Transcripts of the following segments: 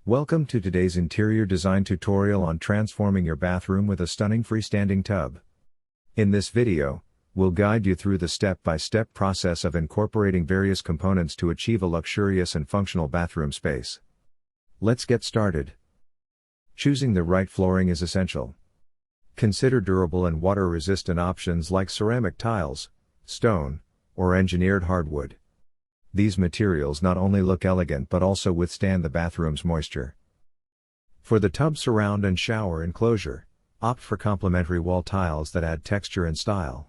Welcome to today's interior design tutorial on transforming your bathroom with a stunning freestanding tub. In this video, we'll guide you through the step-by-step process of incorporating various components to achieve a luxurious and functional bathroom space. Let's get started. Choosing the right flooring is essential. Consider durable and water-resistant options like ceramic tiles, stone, or engineered hardwood. These materials not only look elegant but also withstand the bathroom's moisture. For the tub surround and shower enclosure, opt for complementary wall tiles that add texture and style.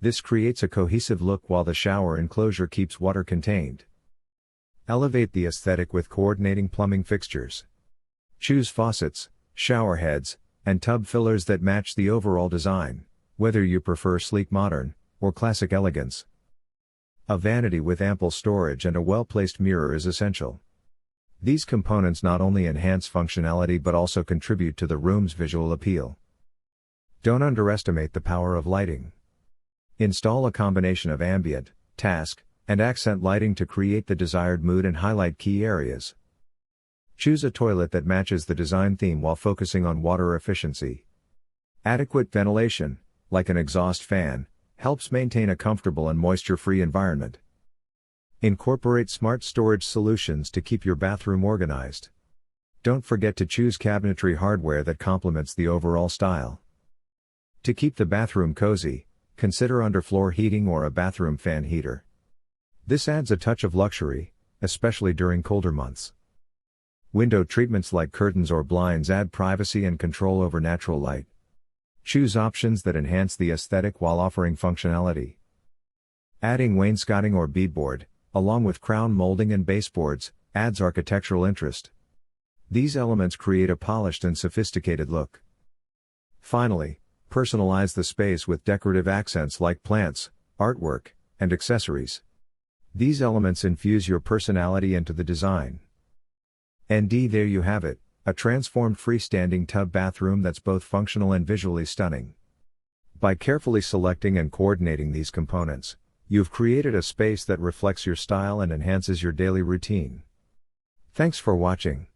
This creates a cohesive look while the shower enclosure keeps water contained. Elevate the aesthetic with coordinating plumbing fixtures. Choose faucets, shower heads, and tub fillers that match the overall design, whether you prefer sleek modern or classic elegance. A vanity with ample storage and a well-placed mirror is essential. These components not only enhance functionality but also contribute to the room's visual appeal. Don't underestimate the power of lighting. Install a combination of ambient, task, and accent lighting to create the desired mood and highlight key areas. Choose a toilet that matches the design theme while focusing on water efficiency. Adequate ventilation, like an exhaust fan, helps maintain a comfortable and moisture-free environment. Incorporate smart storage solutions to keep your bathroom organized. Don't forget to choose cabinetry hardware that complements the overall style. To keep the bathroom cozy, consider underfloor heating or a bathroom fan heater. This adds a touch of luxury, especially during colder months. Window treatments like curtains or blinds add privacy and control over natural light. Choose options that enhance the aesthetic while offering functionality. Adding wainscoting or beadboard, along with crown molding and baseboards, adds architectural interest. These elements create a polished and sophisticated look. Finally, personalize the space with decorative accents like plants, artwork, and accessories. These elements infuse your personality into the design. And there you have it. A transformed freestanding tub bathroom that's both functional and visually stunning. By carefully selecting and coordinating these components, you've created a space that reflects your style and enhances your daily routine. Thanks for watching.